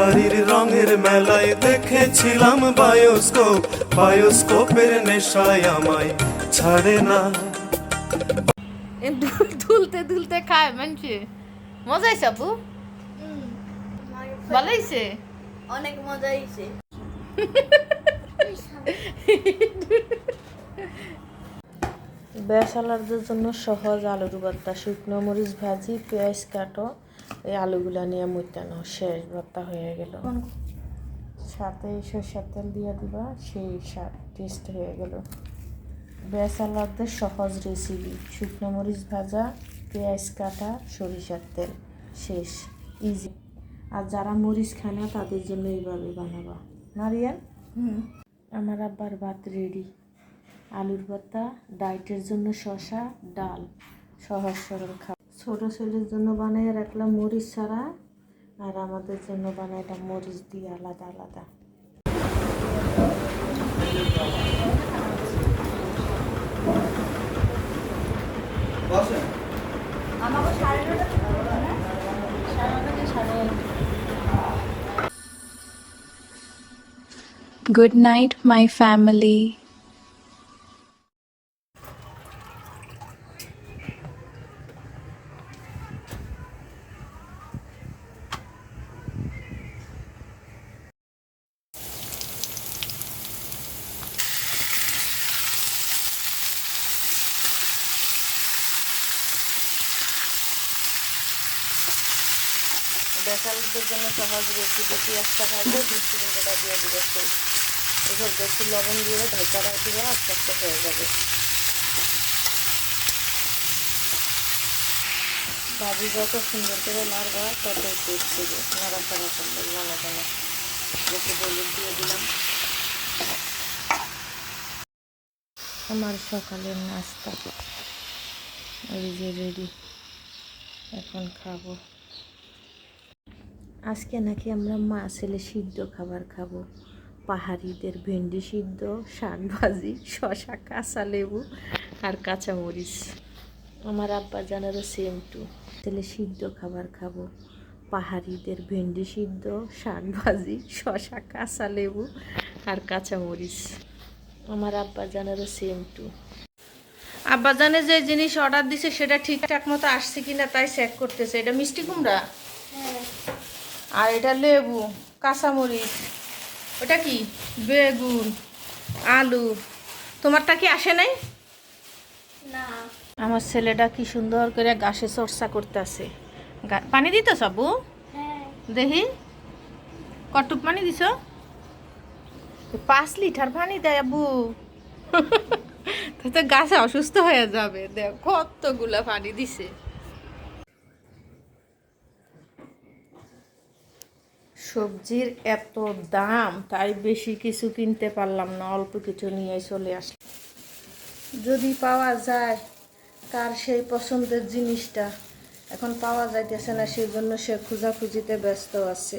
শাড়ির রঙের মেলায় দেখেছিলাম বায়োস্কোপ, বায়োস্কোপের নেশায় আমায় ছাড়ে না। দুলতে দুলতে খায় মানছে। মজা হয়েছে আপু? ভালো হয়েছে? অনেক মজা হয়েছে। বেসালাদের জন্য সহজ আলুর ভর্তা, শুকনো মরিচ ভাজি, পেঁয়াজ কাটো, এই আলুগুলা নিয়ে মুটানো শেষ, ভর্তা হয়ে গেল। সাথে সরষের তেল দিয়ে দিবা, সেই স্বাদ টেস্ট হয়ে গেল। বেসালাদের সহজ রেসিপি, শুকনো মরিচ ভাজা, পেঁয়াজ কাটা, সরিষার তেল, শেষ, ইজি। আর যারা মরিচ খায় না তাদের জন্য এইভাবে বানাবা। নারিয়াল, আমার আব্বার ভাত রেডি। আলুর ভর্তা, ডায়েটের জন্য শসা, ডাল, সহজ সরল খাবার। ছোটো ছেলের জন্য বানিয়ে রাখলাম মরিচ ছাড়া, আর আমাদের জন্য বানাইলাম মরিচ দিয়ে আলাদা আলাদা। Good night, my family. বেসালদের জন্য সহজ রেসিপি, পেঁয়াজটা ভাজবে, মিষ্টিটা দিয়ে দিবে, সেই এসব একটু লবণ দিয়ে ঢাকা রাখবে, আস্তে আস্তে হয়ে যাবে। ভাজি যত সুন্দর করে নাড়বা ততই টেস্ট হবে। নাড়াচাড়া করলে জানা কেন, একটু হলুদ দিয়ে দিলাম। আমার সকালের নাস্তা এই যে রেডি, এখন খাবো। আজকে নাকি আমরা মা ছেলে সিদ্ধ খাবার খাবো। পাহাড়িদের ভেন্ডি সিদ্ধ, শাক ভাজি, শশা, কাঁচা লেবু আর কাঁচামরিচ। আমার আব্বা জানারও সেম টু, ছেলে সিদ্ধ খাবার খাবো। পাহাড়িদের ভেন্ডি সিদ্ধ, শাক ভাজি, শশা, কাঁচা লেবু আর কাঁচামরিচ। আমার আব্বা জানারও সেম টু। আব্বা জানে যে জিনিস অর্ডার দিছে সেটা ঠিকঠাক মতো আসছে কিনা তাই চেক করতেছে। এটা মিষ্টি কুমড়া, আর এটা লেবু, কাঁচামরিচ, ওটা কি বেগুন, আলু। তোমারটা কি আসে নাই? না, আমার ছেলেটা কি সুন্দর করে গাছে চর্চা করতেছে। পানি দিত সাবু? হ্যাঁ। দেখি কটুক পানি দিছ? 5 লিটার পানি দেয় আবু। তো গাছে অসুস্থ হয়ে যাবে। দেখ কতগুলা পানি দিছে। সবজির এত দাম, তাই বেশি কিছু কিনতে পারলাম না, অল্প কিছু নিয়ে চলে আসলাম। যদি পাওয়া যায় তার সেই পছন্দের জিনিসটা, এখন পাওয়া যাইতেছে না, সেই জন্য সে খোঁজাখুঁজিতে ব্যস্ত আছে।